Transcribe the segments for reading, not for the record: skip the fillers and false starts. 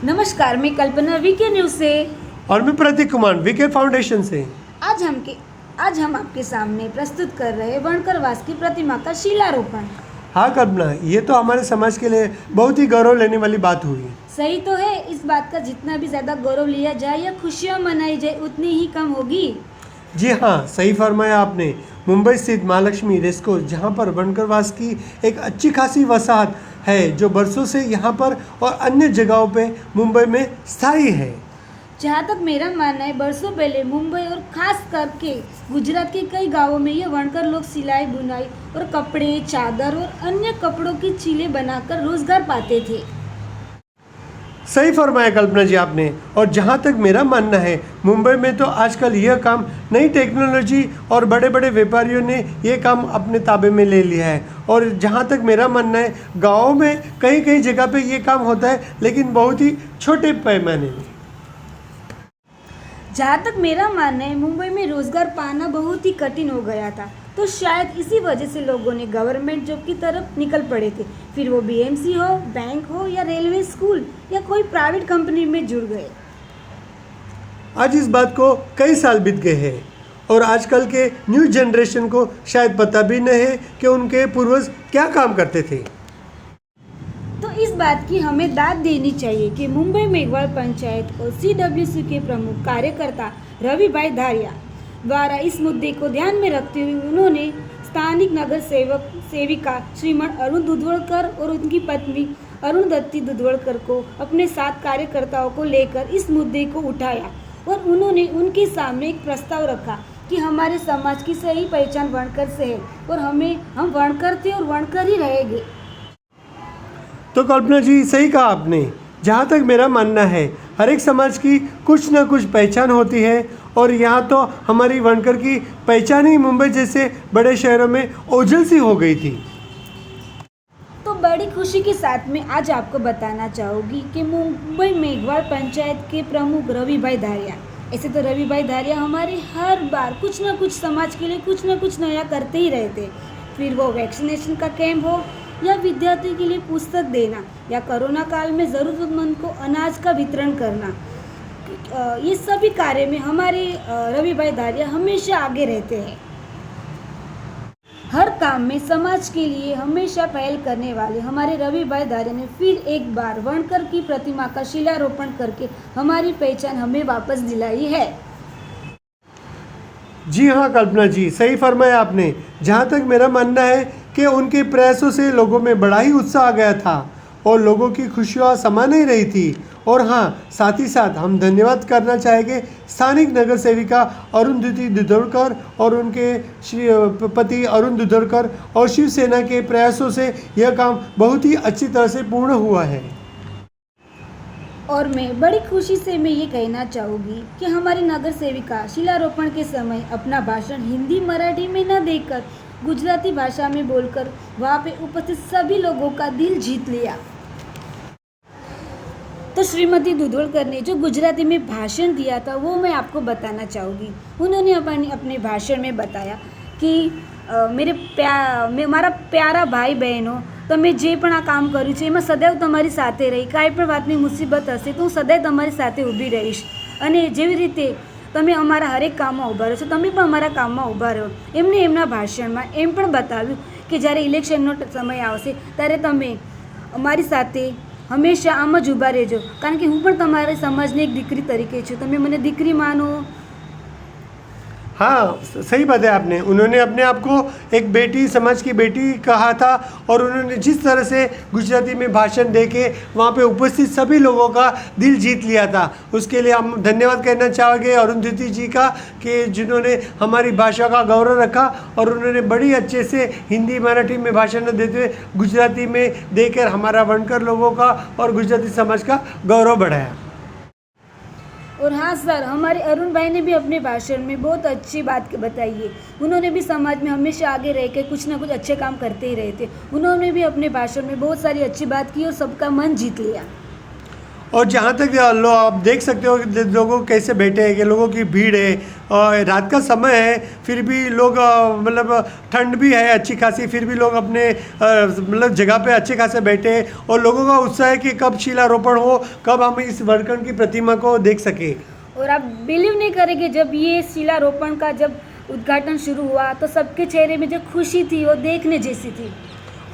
नमस्कार, मैं कल्पना VK news से। और मैं प्रतीक कुमार वीके फाउंडेशन से। आज हम आपके सामने प्रस्तुत कर रहे हैं वणकरवास की प्रतिमा का शिलारोपण। हाँ कल्पना, ये तो हमारे समाज के लिए बहुत ही गौरव लेने वाली बात हुई। सही तो है, इस बात का जितना भी ज्यादा गौरव लिया जाए या खुशियाँ मनाई जाए उतनी ही कम होगी। जी हाँ, सही फरमाया आपने। मुंबई स्थित महालक्ष्मी रेस्को, जहाँ पर वणकरवास की एक अच्छी खासी वसाहत है, जो बरसों से यहाँ पर और अन्य जगहों पे मुंबई में स्थायी है। जहाँ तक मेरा मानना है, बरसों पहले मुंबई और खास करके गुजरात के कई गांवों में ये वणकर लोग सिलाई बुनाई और कपड़े, चादर और अन्य कपड़ों की चीलें बनाकर रोजगार पाते थे। सही फरमाया कल्पना जी आपने। और जहाँ तक मेरा मानना है, मुंबई में तो आजकल यह काम नई टेक्नोलॉजी और बड़े बड़े व्यापारियों ने ये काम अपने ताबे में ले लिया है। और जहाँ तक मेरा मानना है, गाँवों में कई कई जगह पे ये काम होता है, लेकिन बहुत ही छोटे पैमाने में। जहाँ तक मेरा मानना है, मुंबई में रोजगार पाना बहुत ही कठिन हो गया था, तो शायद इसी वजह से लोगों ने गवर्नमेंट जॉब की तरफ निकल पड़े थे। फिर वो बीएमसी हो, बैंक हो या रेलवे स्कूल या कोई प्राइवेट कंपनी में जुड़ गए। आज इस बात को कई साल बीत गए हैं और आजकल के न्यू जनरेशन को शायद पता भी नहीं है कि उनके पूर्वज क्या काम करते थे। तो इस बात की हमें दाद देनी चाहिए कि मुंबई मेघवाल पंचायत और सीडब्ल्यूसी के प्रमुख कार्यकर्ता रवि भाई धारिया द्वारा इस मुद्दे को ध्यान में रखते हुए उन्होंने स्थानिक नगर सेविका श्रीमान अरुण दुधवड़कर और उनकी पत्नी अरुणदत्ती दुधवड़कर को अपने साथ कार्यकर्ताओं को लेकर इस मुद्दे को उठाया और उन्होंने उनके सामने एक प्रस्ताव रखा कि हमारे समाज की सही पहचान वणकर से है और हम वणकर थे और वणकर ही रहेंगे। तो कल्पना जी, सही कहा आपने। जहाँ तक मेरा मानना है, हर एक समाज की कुछ ना कुछ पहचान होती है और यहाँ तो हमारी वणकर की पहचान ही मुंबई जैसे बड़े शहरों में ओझल सी हो गई थी। तो बड़ी खुशी के साथ में आज आपको बताना चाहूँगी कि मुंबई मेघवाल पंचायत के प्रमुख रवि भाई धारिया, ऐसे तो रवि भाई धारिया हमारे हर बार कुछ ना कुछ समाज के लिए कुछ ना कुछ नया करते ही रहते। फिर वो वैक्सीनेशन का कैंप हो या विद्यार्थी के लिए पुस्तक देना या कोरोना काल में ज़रूरतमंद को अनाज का वितरण करना, ये सभी कार्य में हमारे रवि भाई धारिया हमेशा आगे रहते हैं। हर काम में समाज के लिए हमेशा पहल करने वाले हमारे रवि भाई धारिया ने फिर एक बार वणकर की प्रतिमा का शिलारोपण करके हमारी पहचान हमें वापस दिलाई है। जी हाँ कल्पना जी, सही फरमाया आपने। जहाँ तक मेरा मानना है कि उनके प्रयासों से लोगों में बड़ा ही उत्साह आ गया था और लोगों की खुशियाँ समा नहीं रही थी। और हाँ, साथ ही साथ हम धन्यवाद करना चाहेंगे स्थानिक नगर सेविका अरुणदत्ती दुधवड़कर और उनके पति अरुण दुधवड़कर और शिवसेना के प्रयासों से यह काम बहुत ही अच्छी तरह से पूर्ण हुआ है। और मैं बड़ी खुशी से मैं ये कहना चाहूँगी कि हमारी नगर सेविका शिलारोपण के समय अपना भाषण हिंदी मराठी में न देकर गुजराती भाषा में बोलकर वहाँ पे उपस्थित सभी लोगों का दिल जीत लिया। तो श्रीमती दुधवड़कर ने जो गुजराती में भाषण दिया था वो मैं आपको बताना चाहूँगी। उन्होंने अपने भाषण में बताया कि मारा प्यारा भाई बहनों, તમે જે પણ આ કામ કર્યું છે એમાં સदैव તમારી સાથે રહી, કાંઈ પણ વાતની મુસીબત હશે તો હું સदैव તમારી સાથે ઊભી રહીશ અને જેવી રીતે તમે અમારા હરેક કામમાં ઊભા રહો છો તમે પણ અમારા કામમાં ઊભા રહો। એમને એમના ભાષણમાં એમ પણ બતાવ્યું કે જ્યારે ઇલેક્શનનો સમય આવશે ત્યારે તમે અમારી સાથે હંમેશા આમ જ ઊભા રહેજો, કારણ કે હું પણ તમારા સમાજની એક દીકરી તરીકે છું, તમે મને દીકરી માનો। हाँ, सही बात है आपने। उन्होंने अपने आप को एक बेटी, समाज की बेटी कहा था और उन्होंने जिस तरह से गुजराती में भाषण दे के वहाँ पे उपस्थित सभी लोगों का दिल जीत लिया था, उसके लिए हम धन्यवाद कहना चाहेंगे अरुणदत्ती जी का, कि जिन्होंने हमारी भाषा का गौरव रखा और उन्होंने बड़ी अच्छे से हिंदी मराठी में भाषण न देते हुए गुजराती में देकर हमारा वणकर लोगों का और गुजराती समाज का गौरव बढ़ाया। और हाँ सर, हमारे अरुण भाई ने भी अपने भाषण में बहुत अच्छी बात बताई है। उन्होंने भी समाज में हमेशा आगे रह के कुछ ना कुछ अच्छे काम करते ही रहे थे। उन्होंने भी अपने भाषण में बहुत सारी अच्छी बात की और सबका मन जीत लिया। और जहाँ तक आप देख सकते हो कि लोगों कैसे बैठे हैं, कि लोगों की भीड़ है और रात का समय है, फिर भी लोग मतलब ठंड भी है अच्छी खासी, फिर भी लोग अपने मतलब जगह पे अच्छे खासे बैठे हैं और लोगों का उत्साह है कि कब शिलारोपण हो, कब हम इस वर्णकण की प्रतिमा को देख सके। और आप बिलीव नहीं करेंगे, जब ये शिलारोपण का जब उद्घाटन शुरू हुआ तो सबके चेहरे में जो खुशी थी वो देखने जैसी थी।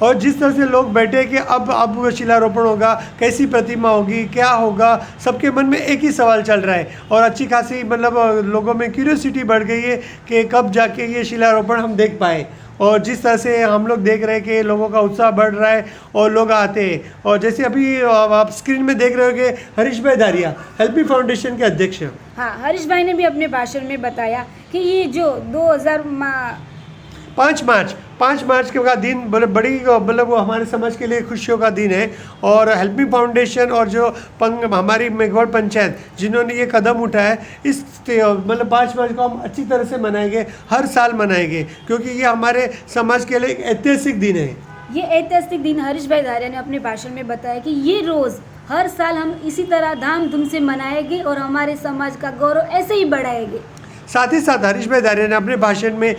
और जिस तरह से लोग बैठे कि अब वो शिलारोपण होगा, कैसी प्रतिमा होगी, क्या होगा, सबके मन में एक ही सवाल चल रहा है और अच्छी खासी मतलब लोगों में क्यूरियोसिटी बढ़ गई है कि कब जाके ये शिलारोपण हम देख पाए। और जिस तरह से हम लोग देख रहे हैं कि लोगों का उत्साह बढ़ रहा है और लोग आते हैं, और जैसे अभी आप स्क्रीन में देख रहे हो कि हरीश भाई धारिया हेल्प मी फाउंडेशन के अध्यक्ष हैं। हाँ, हरीश भाई ने भी अपने भाषण में बताया कि ये जो 5 मार्च का दिन बड़ी मतलब वो हमारे समाज के लिए खुशियों का दिन है। और हेल्प मी फाउंडेशन और जो हमारी मेघवाड़ पंचायत जिन्होंने ये कदम उठाया, इस मतलब 5 मार्च को हम अच्छी तरह से मनाएंगे, हर साल मनाएंगे, क्योंकि ये हमारे समाज के लिए एक ऐतिहासिक दिन है। ये ऐतिहासिक दिन हरीश भाई धारिया ने अपने भाषण में बताया कि ये रोज़ हर साल हम इसी तरह धामधूम से मनाएंगे और हमारे समाज का गौरव ऐसे ही बढ़ाएंगे। साथ ही साथ हरीश भाई धारिया ने अपने भाषण में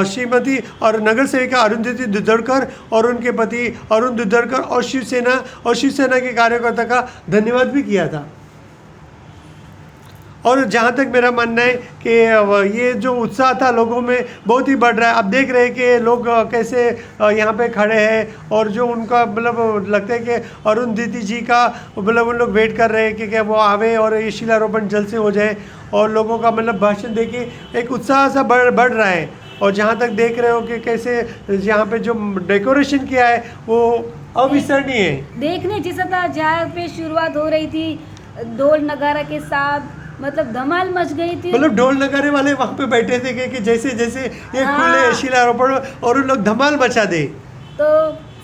श्रीमती और नगर सेविका अरुंधति दुधड़कर और उनके पति अरुण दुधड़कर और शिवसेना के कार्यकर्ता का धन्यवाद भी किया था। और जहाँ तक मेरा मानना है कि ये जो उत्साह था लोगों में बहुत ही बढ़ रहा है। आप देख रहे हैं कि लोग कैसे यहाँ पे खड़े हैं और जो उनका मतलब लगता है कि अरुंधति जी का मतलब उन लोग वेट कर रहे हैं कि वो आवे और ये शिलारोपण जल्द से हो जाए, और लोगों का मतलब भाषण देके एक उत्साह सा बढ़ रहा है। और जहाँ तक देख रहे हो कि कैसे यहाँ पे जो डेकोरेशन किया है वो अविस्मरणीय है, देखने जैसा था। जहाँ पे शुरुआत हो रही थी ढोल नगारा के साथ, मतलब धमाल मच गई थी। मतलब ढोल नगारे वाले वहाँ पे बैठे थे कि जैसे जैसे ये हाँ। खुले शिलारोपण और उन लोग धमाल मचा दे। तो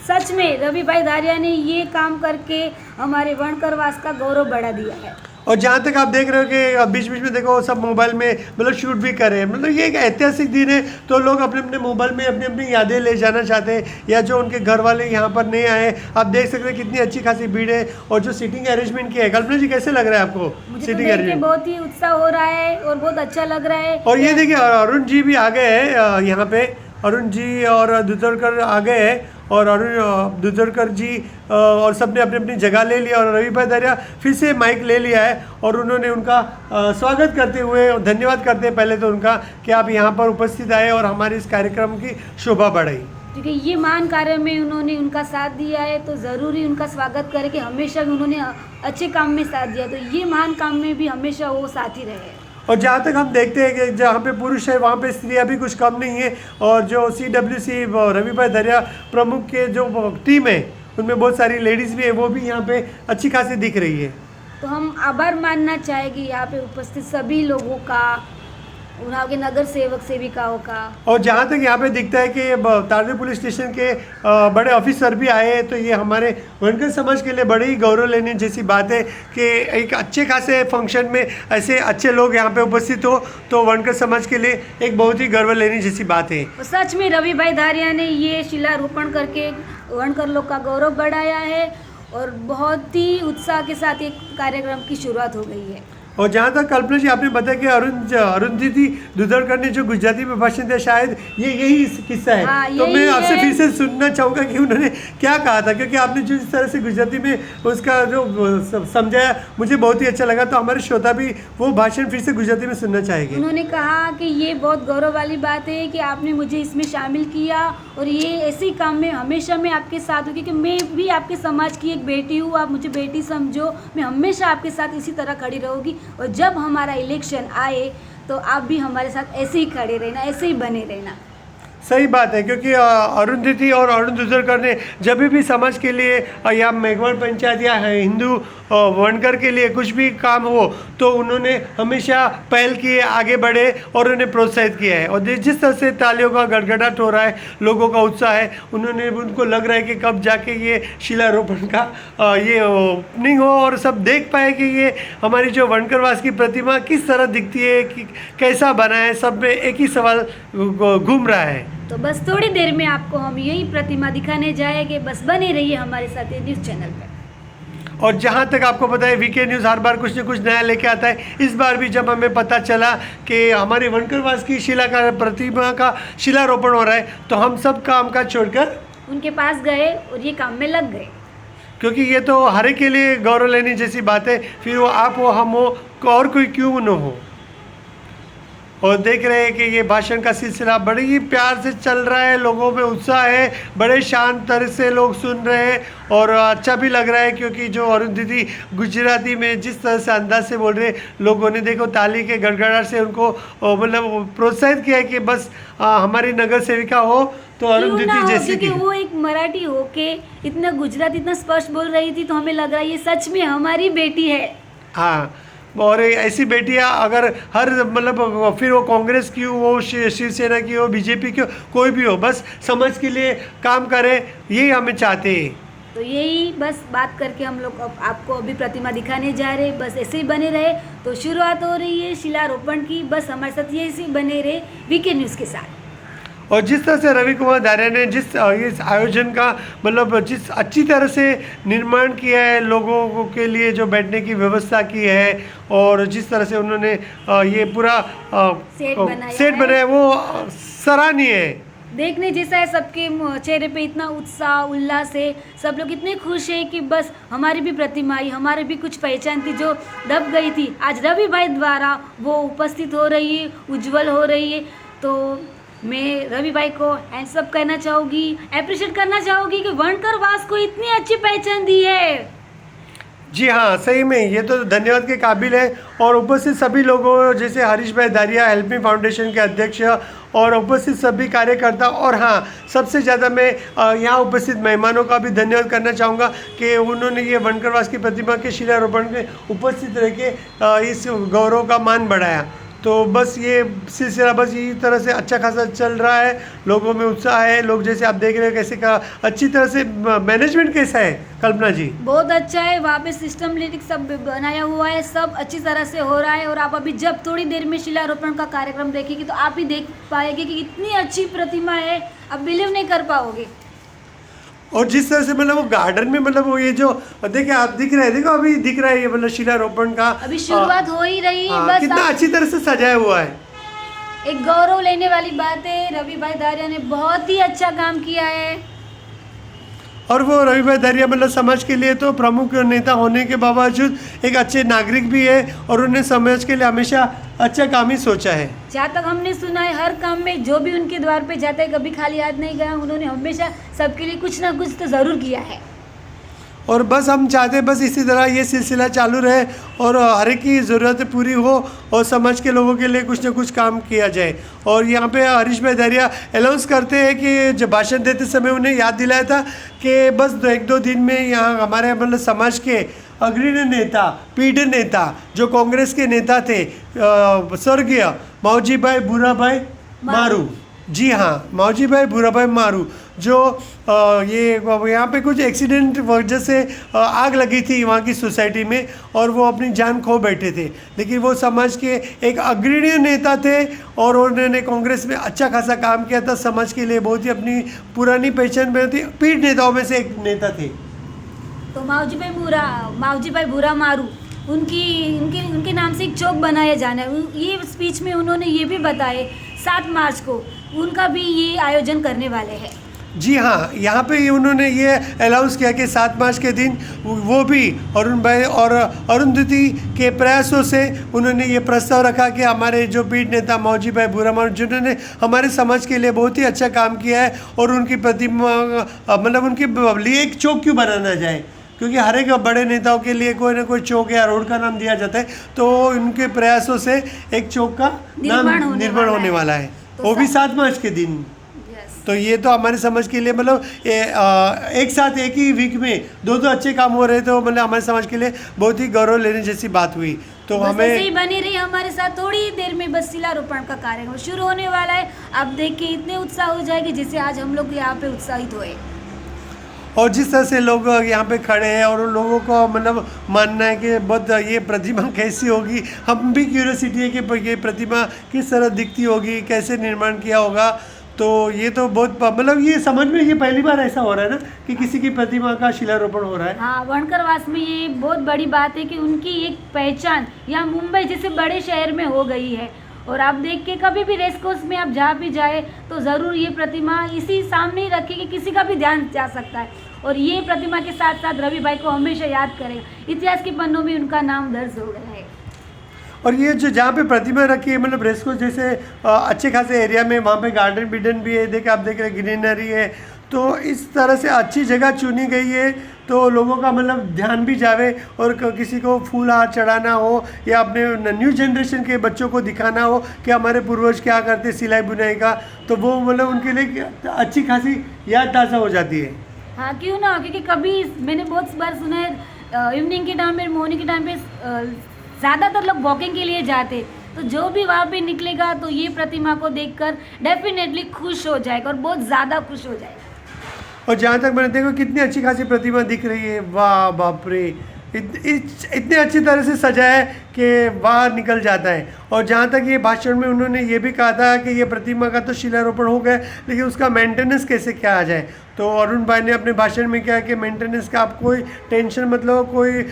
सच में रवि भाई धारिया ने ये काम करके हमारे वणकरवास का गौरव बढ़ा दिया है। और जहाँ तक आप देख रहे हो कि बीच बीच में देखो सब मोबाइल में मतलब शूट भी कर रहे हैं। मतलब ये एक ऐतिहासिक दिन है, तो लोग अपने अपने मोबाइल में अपनी अपनी यादें ले जाना चाहते हैं, या जो उनके घर वाले यहाँ पर नहीं आए, आप देख सकते हैं कितनी अच्छी खासी भीड़ है। और जो सीटिंग अरेंजमेंट किया है, कल्पना जी कैसे लग रहा है आपको? मुझे तो देख के बहुत ही उत्साह हो रहा है और बहुत अच्छा लग रहा है। और ये देखिए अरुण जी भी आ गए हैं यहाँ पे, अरुण जी और दुधड़कर आ गए हैं, और अरुण दुधड़कर जी और सबने अपनी अपनी जगह ले लिया, और रवि भाई धारिया फिर से माइक ले लिया है और उन्होंने उनका स्वागत करते हुए धन्यवाद करते हैं पहले तो उनका कि आप यहाँ पर उपस्थित आए और हमारे इस कार्यक्रम की शोभा बढ़ाई। क्योंकि ये महान कार्य में उन्होंने उनका साथ दिया है तो ज़रूरी उनका स्वागत करें कि हमेशा भी उन्होंने अच्छे काम में साथ दिया, तो ये महान काम में भी हमेशा वो साथ ही रहे। और जहाँ तक हम देखते हैं कि जहाँ पे पुरुष है वहाँ पे स्त्रियाँ भी कुछ कम नहीं है, और जो CWC रवि भाई धारिया प्रमुख के जो टीम है उनमें बहुत सारी लेडीज़ भी है, वो भी यहाँ पे अच्छी खासी दिख रही है। तो हम आभार मानना चाहेंगे यहाँ पे उपस्थित सभी लोगों का, उन्हां के नगर सेवक सेविकाओं का। और जहाँ तक यहाँ पे दिखता है कि तारदेव पुलिस स्टेशन के बड़े ऑफिसर भी आए हैं, तो ये हमारे वनकर समाज के लिए बड़ी ही गौरव लेने जैसी बात है कि एक अच्छे खासे फंक्शन में ऐसे अच्छे लोग यहाँ पे उपस्थित हो, तो वनकर समाज के लिए एक बहुत ही गर्व लेने जैसी बात है। सच में रवि भाई धारिया ने ये शिलारोपण करके वनकर लोग का गौरव बढ़ाया है और बहुत ही उत्साह के साथ एक कार्यक्रम की शुरुआत हो गई है। और जहाँ तक कल्पना जी आपने बताया कि अरुंधति दुधड़कर ने जो गुजराती में भाषण दिया, शायद ये यही किस्सा है। हाँ, तो मैं आपसे है। फिर से सुनना चाहूँगा कि उन्होंने क्या कहा था, क्योंकि आपने जिस तरह से गुजराती में उसका जो समझाया मुझे बहुत ही अच्छा लगा, तो हमारे श्रोता भी वो भाषण फिर से गुजराती में सुनना चाहेंगे। उन्होंने कहा कि ये बहुत गौरव वाली बात है कि आपने मुझे इसमें शामिल किया और ये ऐसे काम में हमेशा मैं आपके साथ हूँ, क्योंकि मैं भी आपके समाज की एक बेटी हूँ, आप मुझे बेटी समझो, मैं हमेशा आपके साथ इसी तरह खड़ी रहूँगी। और जब हमारा इलेक्शन आए तो आप भी हमारे साथ ऐसे ही खड़े रहना, ऐसे ही बने रहना। सही बात है, क्योंकि अरुंधति और अरुण दुधड़कर ने जब भी समाज के लिए या मेघवाड़ पंचायत या हिंदू वनकर के लिए कुछ भी काम हो तो उन्होंने हमेशा पहल किए, आगे बढ़े और उन्हें प्रोत्साहित किया है। और जिस तरह से तालियों का गड़गड़ाहट हो रहा है, लोगों का उत्साह है, उनको लग रहा है कि कब जाके ये शिलारोपण का ये ओपनिंग हो और सब देख पाए कि ये हमारी जो वनकरवास की प्रतिमा किस तरह दिखती है, कि कैसा बना है। सब में एक ही सवाल घूम रहा है। तो बस थोड़ी देर में आपको हम यही प्रतिमा दिखाने जाएंगे, बस बने रहिए हमारे साथ न्यूज़ चैनल पर। और जहाँ तक आपको पता है वीके न्यूज़ हर बार कुछ न कुछ नया लेके आता है। इस बार भी जब हमें पता चला कि हमारे वनकरवास की शिला का प्रतिमा का शिलारोपण हो रहा है तो हम सब काम काज छोड़कर उनके पास गए और ये काम में लग गए। क्योंकि ये तो हर एक के लिए गौरव लेने जैसी बात है, फिर वो आप हो हम हो और कोई क्यों न हो। और देख रहे हैं कि ये भाषण का सिलसिला बड़े ही प्यार से चल रहा है, लोगों में उत्साह है, बड़े शांत तरह से लोग सुन रहे हैं और अच्छा भी लग रहा है क्योंकि जो अरुंधति गुजराती में जिस तरह से अंदाज से बोल रहे लोगों ने देखो ताली के गड़गड़ाहट से उनको मतलब प्रोत्साहित किया है कि बस हमारी नगर सेविका हो तो क्यों ना अरुंधति हो, जैसी क्योंकि थी। वो एक मराठी हो के इतना गुजराती इतना स्पष्ट बोल रही थी तो हमें लग रहा है ये सच में हमारी बेटी है। हाँ, और ऐसी बेटियां अगर हर मतलब फिर वो कांग्रेस की हो, वो शिवसेना की हो, बीजेपी की हो, कोई भी हो, बस समाज के लिए काम करे, यही हमें चाहते हैं। तो यही बस बात करके हम लोग आपको अभी प्रतिमा दिखाने जा रहे हैं। बस ऐसे ही बने रहे। तो शुरुआत हो रही है शिलारोपण की, बस हमारे साथ ये ऐसे ही बने रहे वीके न्यूज़ के साथ। और जिस तरह से रवि कुमार दारिया ने जिस इस आयोजन का मतलब जिस अच्छी तरह से निर्माण किया है, लोगों के लिए जो बैठने की व्यवस्था की है और जिस तरह से उन्होंने ये पूरा सेट बनाया वो सराहनीय है। देखने जैसा है, सबके चेहरे पे इतना उत्साह उल्लास है, सब लोग इतने खुश है कि बस हमारी भी प्रतिमा आई, हमारी भी कुछ पहचान थी जो दब गई थी, आज रवि भाई द्वारा वो उपस्थित हो रही है, उज्जवल हो रही है। तो मैं रवि भाई को हैंड्स अप करना चाहूँगी, अप्रिशिएट करना चाहूँगी कि वनकरवास को इतनी अच्छी पहचान दी है। जी हाँ, सही में ये तो धन्यवाद के काबिल है। और उपस्थित सभी लोगों जैसे हरीश भाई दारिया हेल्प मी फाउंडेशन के अध्यक्ष और उपस्थित सभी कार्यकर्ता, और हाँ सबसे ज़्यादा मैं यहाँ उपस्थित मेहमानों का भी धन्यवाद करना चाहूँगा कि उन्होंने ये वनकरवास की प्रतिमा के शिलारोपण में उपस्थित रह के इस गौरव का मान बढ़ाया। तो बस ये सिलसिला बस इसी तरह से अच्छा खासा चल रहा है, लोगों में उत्साह है, लोग जैसे आप देख रहे हो कैसे का अच्छी तरह से मैनेजमेंट कैसा है कल्पना जी? बहुत अच्छा है, वहाँ पे सिस्टमेटिक सब बनाया हुआ है, सब अच्छी तरह से हो रहा है। और आप अभी जब थोड़ी देर में शिलारोपण का कार्यक्रम देखेंगे तो आप ही देख पाएंगे कि इतनी अच्छी प्रतिमा है, आप बिलीव नहीं कर पाओगे। और जिस तरह से मतलब वो गार्डन में मतलब वो ये जो देखिए आप दिख रहे हैं, देखो अभी दिख रहा है ये मतलब शिलारोपण का अभी शुरुआत हो ही रही है। बस कितना अच्छी तरह से सजाया हुआ है। एक गौरव लेने वाली बात है, रवि भाई दारिया ने बहुत ही अच्छा काम किया है। और वो रवि भाई दारिया मतलब समाज के लिए तो प्रमुख नेता होने के बावजूद एक अच्छे नागरिक भी है और उन्होंने समाज के लिए हमेशा अच्छा काम ही सोचा है। जहाँ तक हमने सुना है हर काम में जो भी उनके द्वार पे जाता है कभी खाली हाथ नहीं गया, उन्होंने हमेशा सबके लिए कुछ ना कुछ तो ज़रूर किया है। और बस हम चाहते हैं बस इसी तरह ये सिलसिला चालू रहे और हर एक की ज़रूरतें पूरी हो और समाज के लोगों के लिए कुछ ना कुछ काम किया जाए। और यहाँ पे हरीश भाई दारिया अनाउंस करते हैं कि जब भाषण देते समय उन्हें याद दिलाया था कि बस 1-2 दिन में यहाँ हमारे मतलब समाज के अग्रणी नेता, पीढ़ नेता जो कांग्रेस के नेता थे स्वर्गीय मावजी भाई भूराभाई मारू, जी हाँ मावजी भाई भूराभाई मारू, जो ये यहाँ पे कुछ एक्सीडेंट वजह से आग लगी थी वहाँ की सोसाइटी में और वो अपनी जान खो बैठे थे, लेकिन वो समाज के एक अग्रणी नेता थे और उन्होंने कांग्रेस में अच्छा खासा काम किया था, समाज के लिए बहुत ही अपनी पुरानी पहचान में थी, पीढ़ नेताओं में से एक नेता थे। तो मावजी भाई भूरा मारू उनके नाम से एक चौक बनाया जाना है। ये स्पीच में उन्होंने ये भी बताए 7 मार्च को उनका भी ये आयोजन करने वाले हैं। जी हाँ, यहाँ पे उन्होंने ये अनाउंस किया कि 7 मार्च के दिन वो भी अरुण भाई और अरुंधति के प्रयासों से उन्होंने ये प्रस्ताव रखा कि हमारे जो पीढ़ नेता मौजी भाई भूरा मारू जिन्होंने हमारे समाज के लिए बहुत ही अच्छा काम किया है और उनकी प्रतिमा मतलब उनके लिए एक चौक क्यों बनाना जाए, क्योंकि हर एक बड़े नेताओं के लिए कोई ना कोई चौक या रोड का नाम दिया जाता है, तो उनके प्रयासों से एक चौक का नाम निर्माण होने वाला है, वो भी 7 मार्च के दिन। तो ये तो हमारे समाज के लिए मतलब एक साथ एक ही वीक में 2 अच्छे काम हो रहे, तो मतलब हमारे समाज के लिए बहुत ही गौरव लेने जैसी बात हुई। तो हमें ऐसे ही बनी रही हमारे साथ, थोड़ी ही देर में बस शिलारोपण का कार्यक्रम शुरू होने वाला है। अब देख के इतने उत्साह हो जाएगी जैसे आज हम लोग यहाँ पे उत्साहित हुए। और जिस तरह से लोग यहाँ पे खड़े हैं और लोगों को मतलब मानना है कि बहुत ये प्रतिमा कैसी होगी, हम भी क्यूरियोसिटी है कि ये प्रतिमा किस तरह दिखती होगी, कैसे निर्माण किया होगा। तो ये तो बहुत मतलब ये समझ में ये पहली बार ऐसा हो रहा है ना कि किसी की प्रतिमा का शिलारोपण हो रहा है। हाँ, वणकरवास में ये बहुत बड़ी बात है कि उनकी एक पहचान यहाँ मुंबई जैसे बड़े शहर में हो गई है। और आप देख के कभी भी रेस कोर्स में आप जहाँ भी जाए तो ज़रूर ये प्रतिमा इसी सामने ही रखें कि किसी का भी ध्यान जा सकता है। और ये प्रतिमा के साथ साथ रवि भाई को हमेशा याद करेगा, इतिहास के पन्नों में उनका नाम दर्ज हो गया है। और ये जो जहाँ पे प्रतिमा रखी है मतलब रेस कोर्स जैसे अच्छे खासे एरिया में, वहाँ पे गार्डन बिडन भी है, देख आप देख रहे ग्रीनरी है, तो इस तरह से अच्छी जगह चुनी गई है तो लोगों का मतलब ध्यान भी जावे और किसी को फूल हाथ चढ़ाना हो या अपने न्यू जनरेशन के बच्चों को दिखाना हो कि हमारे पूर्वज क्या करते सिलाई बुनाई का, तो वो मतलब उनके लिए अच्छी खासी याद ताज़ा हो जाती है। हाँ, क्यों ना हो, क्योंकि कभी मैंने बहुत बार सुना है इवनिंग के टाइम में, मॉर्निंग के टाइम पे ज़्यादातर लोग वॉकिंग के लिए जाते, तो जो भी वहाँ पे निकलेगा तो ये प्रतिमा को देखकर डेफिनेटली खुश हो जाएगा और बहुत ज़्यादा खुश हो जाएगा। और जहाँ तक मैंने देखो कितनी अच्छी खासी प्रतिमा दिख रही है, वाह बाप रे, इतने अच्छी तरह से सजा है कि बाहर निकल जाता है। और जहाँ तक ये भाषण में उन्होंने ये भी कहा था कि ये प्रतिमा का तो शिलारोपण हो गया लेकिन उसका मेंटेनेंस कैसे किया जाए, तो अरुण भाई ने अपने भाषण में कहा कि मेंटेनेंस का आप कोई टेंशन मतलब कोई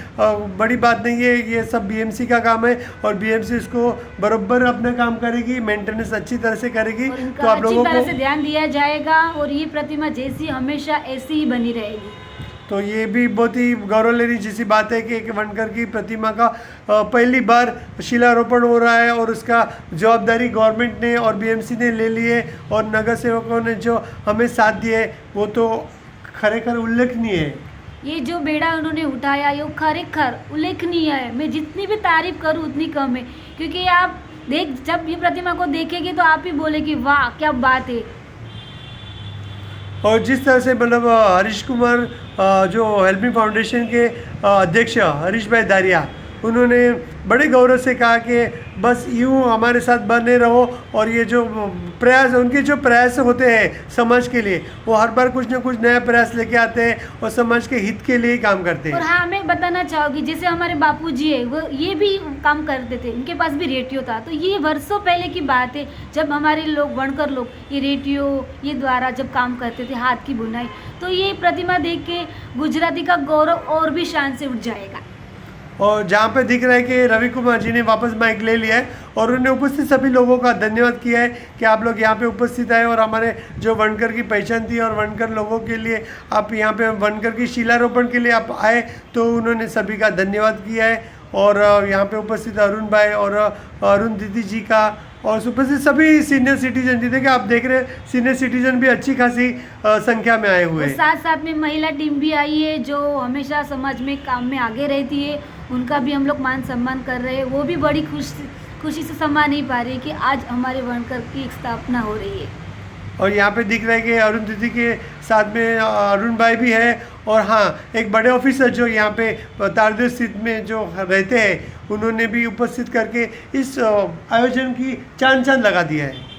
बड़ी बात नहीं है, ये सब बीएमसी का काम है और बीएमसी इसको बराबर अपना काम करेगी, मेंटेनेंस अच्छी तरह से करेगी। और तो आप अच्छी लोगों तरह को से ध्यान दिया जाएगा और ये प्रतिमा जैसी हमेशा ऐसी ही बनी रहेगी। तो ये भी बहुत ही गौरव लेने जैसी बात है कि एक वनकर की प्रतिमा का पहली बार शिलारोपण हो रहा है और उसका जवाबदारी गवर्नमेंट ने और बीएमसी ने ले ली है और नगर सेवकों ने जो हमें साथ दिए वो तो खरेखर उल्लेखनीय है। ये जो बेड़ा उन्होंने उठाया ये खरेखर उल्लेखनीय है। मैं जितनी भी तारीफ करूँ उतनी कम है, क्योंकि आप जब ये प्रतिमा को देखेंगे तो आप ही बोले कि वाह क्या बात है। और जिस तरह से मतलब हरीश कुमार जो हेल्प मी फाउंडेशन के अध्यक्ष हरीश भाई दारिया, उन्होंने बड़े गौरव से कहा कि बस यूँ हमारे साथ बने रहो और ये जो प्रयास उनके जो प्रयास होते हैं समाज के लिए वो हर बार कुछ ना कुछ नया प्रयास लेके आते हैं और समाज के हित के लिए ही काम करते हैं। और हाँ, मैं बताना चाहूँगी जैसे हमारे बापूजी है वो ये भी काम करते थे, उनके पास भी रेडियो था। तो ये वर्षों पहले की बात है जब हमारे लोग वणकर लोग ये रेडियो ये द्वारा जब काम करते थे हाथ की बुनाई, तो ये प्रतिमा देख के गुजराती का गौरव और भी शान से उठ जाएगा। और जहाँ पे दिख रहा है कि रवि कुमार जी ने वापस माइक ले लिया है और उन्होंने उपस्थित सभी लोगों का धन्यवाद किया है कि आप लोग यहाँ पे उपस्थित आए और हमारे जो वनकर की पहचान थी और वनकर लोगों के लिए आप यहाँ पे वनकर की शिलारोपण के लिए आप आए, तो उन्होंने सभी का धन्यवाद किया है। और यहाँ पे उपस्थित अरुण भाई और अरुण दीदी जी का और उपस्थित सभी सीनियर सिटीजन जी देखिए, आप देख रहे हैं सीनियर सिटीजन भी अच्छी खासी संख्या में आए हुए हैं। साथ साथ में महिला टीम भी आई है जो हमेशा समाज में काम में आगे रहती है, उनका भी हम लोग मान सम्मान कर रहे हैं। वो भी बड़ी खुशी से समा नहीं पा रही कि आज हमारे वनकर की एक स्थापना हो रही है। और यहाँ पे दिख रहा है कि अरुण दीदी के साथ में अरुण भाई भी है और हाँ, एक बड़े ऑफिसर जो यहाँ पे तारदेव स्थित में जो रहते हैं उन्होंने भी उपस्थित करके इस आयोजन की चांद लगा दिया है।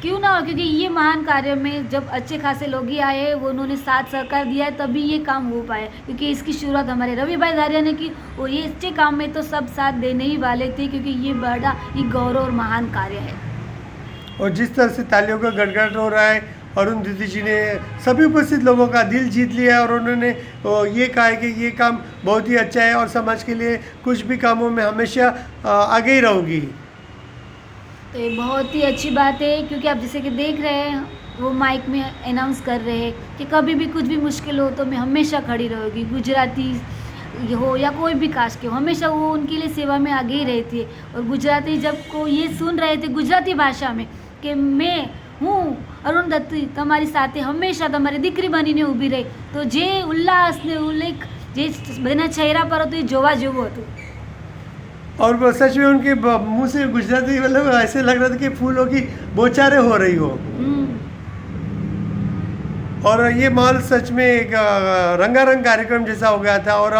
क्यों ना हो, क्योंकि ये महान कार्य में जब अच्छे खासे लोग ही आए हैं, वो उन्होंने साथ सहकार दिया है तभी ये काम हो पाया। क्योंकि इसकी शुरुआत हमारे रवि भाई दारिया ने की और ये अच्छे काम में तो सब साथ देने ही वाले थे, क्योंकि ये बड़ा ही गौरव और महान कार्य है। और जिस तरह से तालियों का गड़गड़ हो रहा है, अरुण दीदी जी ने सभी उपस्थित लोगों का दिल जीत लिया है और उन्होंने ये कहा है कि ये काम बहुत ही अच्छा है और समाज के लिए कुछ भी कामों में हमेशा आगे ही रहूँगी। तो ये बहुत ही अच्छी बात है, क्योंकि आप जैसे कि देख रहे हैं वो माइक में अनाउंस कर रहे हैं कि कभी भी कुछ भी मुश्किल हो तो मैं हमेशा खड़ी रहूँगी। गुजराती हो या कोई भी कास्ट के हो, हमेशा वो उनके लिए सेवा में आगे ही रहती है। और गुजराती जब को ये सुन रहे थे गुजराती भाषा में कि मैं हूँ अरुणधती तमारी साथे हमेशा तमारी दीकरी बनीने ઊભી રહી, तो जे उल्लास ने उल्लेख जे बना चेहरा पर હતું એ જોવા જેવું હતું। और वो सच में उनके मुंह से गुजराती मतलब ऐसे लग रहा था कि फूलों की बौछारें हो रही हो। और ये माहौल सच में एक रंगारंग कार्यक्रम जैसा हो गया था और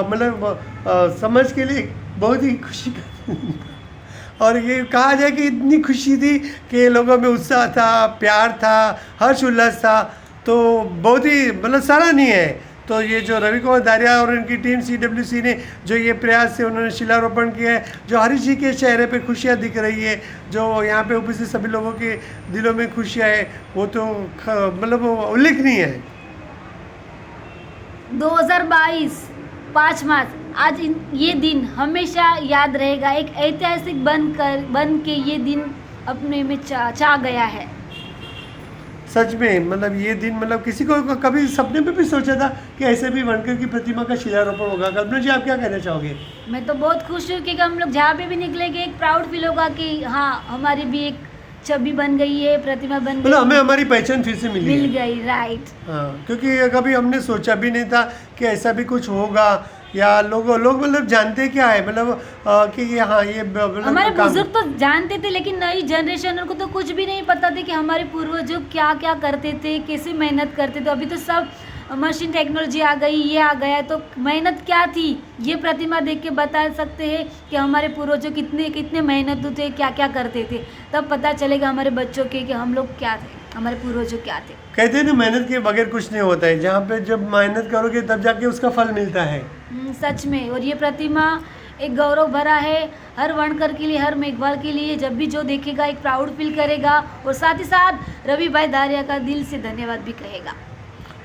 मतलब समाज के लिए बहुत ही खुशी का और ये कहा जाए कि इतनी खुशी थी कि लोगों में उत्साह था, प्यार था, हर्ष उल्लास था, तो बहुत ही मतलब सराहनीय है। तो ये जो रवि कुमार दारिया और उनकी टीम CWC ने जो ये प्रयास से उन्होंने शिलारोपण किया है, जो हरीश जी के चेहरे पे खुशियाँ दिख रही है, जो यहाँ पे उपस्थित सभी लोगों के दिलों में खुशियाँ है, वो तो मतलब उल्लेखनीय है। 2022 5 मार्च, आज ये दिन हमेशा याद रहेगा। एक ऐतिहासिक बन के ये दिन अपने में चा गया है। सच में मतलब ये दिन मतलब किसी को कभी सपने में भी सोचा था कि ऐसे भी वनकर की प्रतिमा का शिलारोपण होगा? कल्पना जी, आप क्या कहना चाहोगे? मैं तो बहुत खुश हूँ क्योंकि हम लोग जहाँ पे भी निकलेंगे एक प्राउड फील होगा कि हाँ, हमारी भी एक छवि बन गई है, प्रतिमा बन गई, मतलब हमें हमारी पहचान फिर से मिल गई। राइट। हाँ, क्योंकि कभी हमने सोचा भी नहीं था कि ऐसा भी कुछ होगा, या लोग मतलब जानते क्या है मतलब कि ये हाँ ये मतलब हमारे बुजुर्ग तो जानते थे, लेकिन नई जनरेशन को तो कुछ भी नहीं पता था कि हमारे पूर्वज क्या क्या करते थे, कैसे मेहनत करते थे। अभी तो सब मशीन टेक्नोलॉजी आ गई, ये आ गया, तो मेहनत क्या थी ये प्रतिमा देख के बता सकते हैं कि हमारे पूर्वजों कितने मेहनत थे, क्या क्या करते थे। तब पता चलेगा हमारे बच्चों के कि हम लोग क्या थे, हमारे पूर्वजों क्या थे। कहते हैं ना, मेहनत के बगैर कुछ नहीं होता है। जहाँ पे जब मेहनत करोगे तब जाके उसका फल मिलता है। सच में। और ये प्रतिमा एक गौरव भरा है हर वनकर के लिए, हर मेघवाल के लिए। जब भी जो देखेगा एक प्राउड फील करेगा, और साथ ही साथ रवि भाई दारिया का दिल से धन्यवाद भी कहेगा।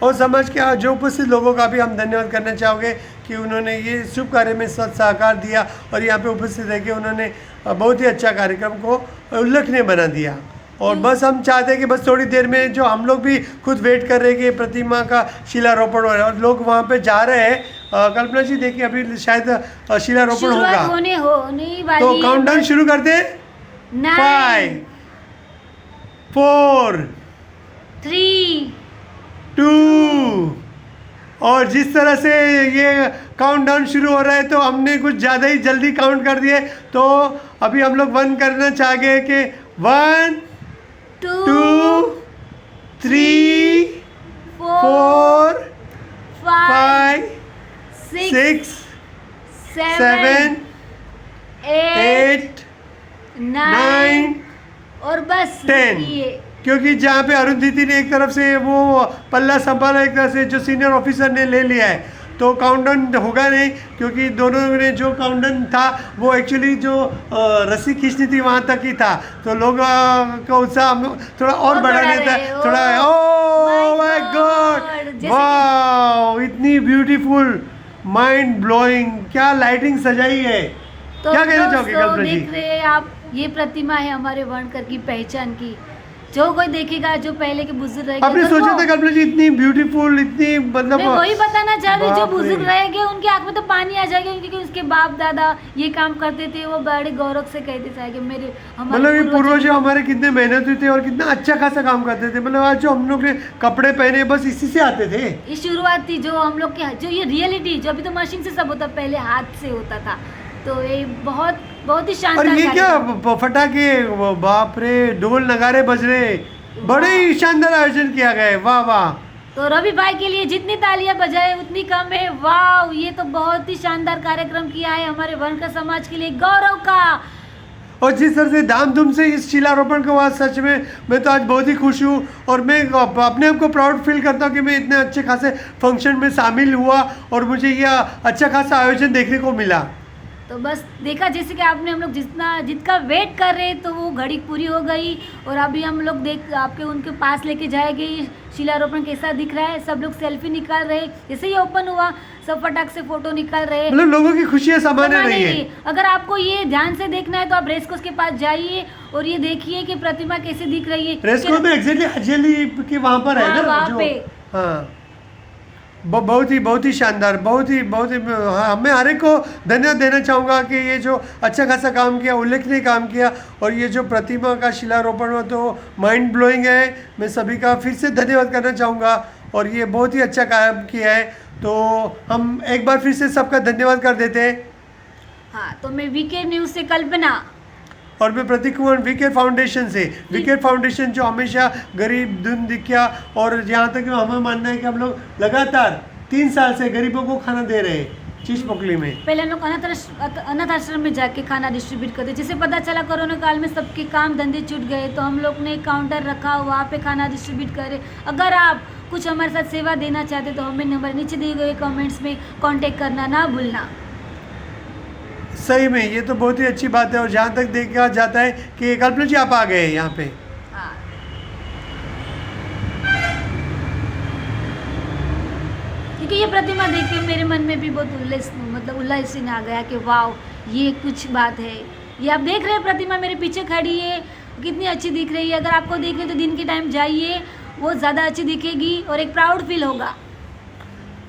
और समाज के जो उपस्थित लोगों का भी हम धन्यवाद करना चाहोगे कि उन्होंने ये शुभ कार्य में सहकार दिया और यहाँ पे उपस्थित रह के उन्होंने बहुत ही अच्छा कार्यक्रम को उल्लेखनीय बना दिया। और बस हम चाहते हैं कि बस थोड़ी देर में जो हम लोग भी खुद वेट कर रहे हैं कि प्रतिमा का शिलारोपण हो रहा है और लोग वहाँ पे जा रहे हैं। कल्पना जी देखिए, अभी शायद शिलारोपण होगा, होने वाली, तो काउंटडाउन शुरू कर दे। 5 4 3 2। और जिस तरह से ये काउंटडाउन शुरू हो रहा है तो हमने कुछ ज़्यादा ही जल्दी काउंट कर दिए, तो अभी हम लोग 1 करना चाहेंगे कि 1 2 3 4 5 6 7 8 9 और बस 10। ये क्योंकि जहाँ पे अरुंधति ने एक तरफ से वो पल्ला संभाला, एक तरफ से जो सीनियर ऑफिसर ने ले लिया है, तो काउंटडाउन होगा नहीं। क्योंकि दोनों ने जो काउंटडाउन था वो एक्चुअली जो रस्सी खींचनी थी वहाँ तक ही था, तो लोग का उत्साह थोड़ा और बढ़ाने था थोड़ा। ओह माय गॉड, वाह, इतनी ब्यूटीफुल, माइंड ब्लोइंग, क्या लाइटिंग सजाई है। तो क्या कहना चाहोगे कल्पना जी? देख रहे हैं आप, ये प्रतिमा है हमारे वनकर की पहचान की। जो कोई देखेगा, जो पहले के बुजुर्ग रह गए, आपने सोचा था कल्पना जी इतनी ब्यूटीफुल, इतनी मतलब मैं वही बताना चाह रही हूँ, जो बाप रे। बुजुर्ग रह गए उनकी आंख में तो पानी आ जाएगा, क्योंकि उसके बाप दादा ये काम करते थे, वो बड़े गौरव से कहते थे कि मेरे मतलब ये पूर्वज हमारे कितने मेहनती थे और कितना अच्छा खासा काम करते थे। मतलब आज जो हम लोग ने कपड़े पहने बस इसी से आते थे। ये शुरुआत थी जो हम लोग के, जो ये रियलिटी, जो अभी तो मशीन से सब होता, पहले हाथ से होता था। तो ये बहुत ही शानदार। और ये क्या फटाके, बाप रे, ढोल नगारे बज रहे, बड़े ही शानदार आयोजन किया गया है। वाह वाह। तो रवि भाई के लिए जितनी तालियां बजाए उतनी कम है। वाह, ये तो बहुत ही शानदार कार्यक्रम किया है हमारे वनकर समाज के लिए, गौरव का। और जिस तरह से धामधूम से इस शिलारोपण के बाद सच में मैं तो आज बहुत ही खुश हूँ, और मैं अपने आप को प्राउड फील करता हूँ कि मैं इतने अच्छे खासे फंक्शन में शामिल हुआ और मुझे यह अच्छा खासा आयोजन देखने को मिला। तो बस देखा जैसे कि आपने, हम लोग जितना वेट कर रहे तो वो घड़ी पूरी हो गई। और अभी हम लोग आपके उनके पास लेके जाएंगे। शिलारोपण कैसा दिख रहा है, सब लोग सेल्फी निकाल रहे, जैसे ही ओपन हुआ सब फटाक से फोटो निकाल रहे, मतलब लोगों की खुशियाँ समाने रही है। अगर आपको ये ध्यान से देखना है तो आप रेसकोर्स के पास जाइए और ये देखिए कि प्रतिमा कैसे दिख रही है। रेसकोर्स में एग्जैक्टली हजेली के वहाँ पर है ना, वहाँ जो पे। हाँ, बहुत ही शानदार, बहुत ही हाँ, मैं हर एक को धन्यवाद देना चाहूँगा कि ये जो अच्छा खासा काम किया, उल्लेखनीय काम किया, और ये जो प्रतिमा का शिलारोपण हो तो माइंड ब्लोइंग है। मैं सभी का फिर से धन्यवाद करना चाहूँगा, और ये बहुत ही अच्छा काम किया है। तो हम एक बार फिर से सबका धन्यवाद कर देते हैं। हाँ, तो मैं वीके न्यूज़ से कल्पना, और मैं प्रतीक कुमार वीकेर फाउंडेशन से। वीकेर फाउंडेशन जो हमेशा गरीब, दिन दिखिया, और यहाँ तक हमें मानना है कि हम लोग लगातार 3 साल से गरीबों को खाना दे रहे हैं चीज पोकली में। पहले हम लोग अनाथ आश्रम में जाके खाना डिस्ट्रीब्यूट करते। जैसे पता चला कोरोना काल में सबके काम धंधे छूट गए, तो हम लोग ने काउंटर रखा, वहाँ पे खाना डिस्ट्रीब्यूट करे। अगर आप कुछ हमारे साथ सेवा देना चाहते तो हमें नंबर नीचे दिए गए कमेंट्स में कांटेक्ट करना ना भूलना। सही में ये तो बहुत ही अच्छी बात है। और जहाँ तक देखा जाता है कि कल्पना जी आप आ गए हैं यहाँ पे। हाँ, क्योंकि ये प्रतिमा देख के मेरे मन में भी बहुत उल्लास आ गया कि वाह ये कुछ बात है। ये आप देख रहे हैं प्रतिमा मेरे पीछे खड़ी है, कितनी अच्छी दिख रही है। अगर आपको देखने तो दिन के टाइम जाइए, वो ज़्यादा अच्छी दिखेगी और एक प्राउड फील होगा।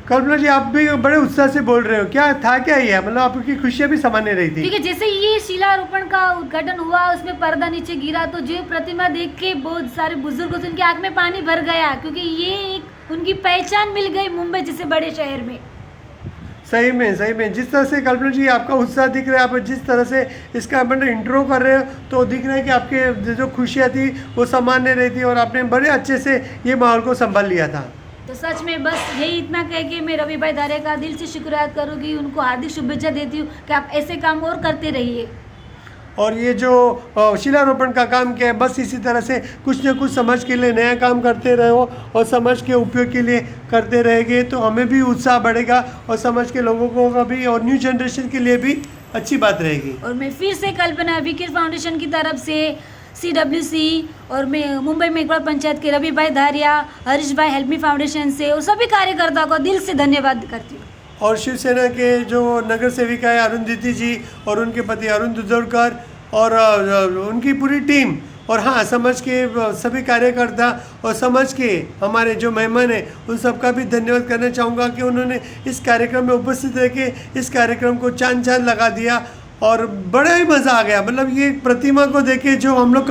कल्पना जी आप भी बड़े उत्साह से बोल रहे हो, क्या था क्या ये, मतलब आपकी खुशियाँ भी सामान्य रही थी? ठीक है, जैसे ये शिलारोपण का उद्घाटन हुआ, उसमें पर्दा नीचे गिरा तो जो प्रतिमा देख के बहुत सारे बुजुर्गों से उनकी आंख में पानी भर गया, क्योंकि ये एक उनकी पहचान मिल गई मुंबई जैसे बड़े शहर में। सही में जिस तरह से कल्पना जी आपका उत्साह दिख रहा है, आप जिस तरह से इसका मतलब इंट्रो कर रहे हो तो दिख रहा है कि आपके जो खुशियाँ थी वो सामान्य रही थी और आपने बड़े अच्छे से ये माहौल को संभाल लिया था। तो सच में बस यही इतना कह के मैं रवि भाई धारिया का दिल से शुक्रिया करूँगी, उनको हार्दिक शुभेच्छा देती हूँ कि आप ऐसे काम और करते रहिए। और ये जो शिलारोपण का काम किया है, बस इसी तरह से कुछ न कुछ समाज के लिए नया काम करते रहो और समाज के उपयोग के लिए करते रहेंगे तो हमें भी उत्साह बढ़ेगा और समाज के लोगों को का भी और न्यू जनरेशन के लिए भी अच्छी बात रहेगी। और मैं फिर से कल्पना विकेट फाउंडेशन की तरफ से CWC और मैं मुंबई मेघवाल पंचायत के रवि भाई धारिया, हरीश भाई हेल्प मी फाउंडेशन से और सभी कार्यकर्ताओं को दिल से धन्यवाद करती हूँ। और शिवसेना के जो नगर सेविका है अरुंधति जी और उनके पति अरुण दुधौड़कर और उनकी पूरी टीम और हाँ समाज के सभी कार्यकर्ता और समाज के हमारे जो मेहमान हैं उन सबका भी धन्यवाद करना चाहूँगा कि उन्होंने इस कार्यक्रम में उपस्थित रह के इस कार्यक्रम को चांद लगा दिया और बड़ा ही मज़ा आ गया। मतलब ये प्रतिमा को देखे जो हम लोग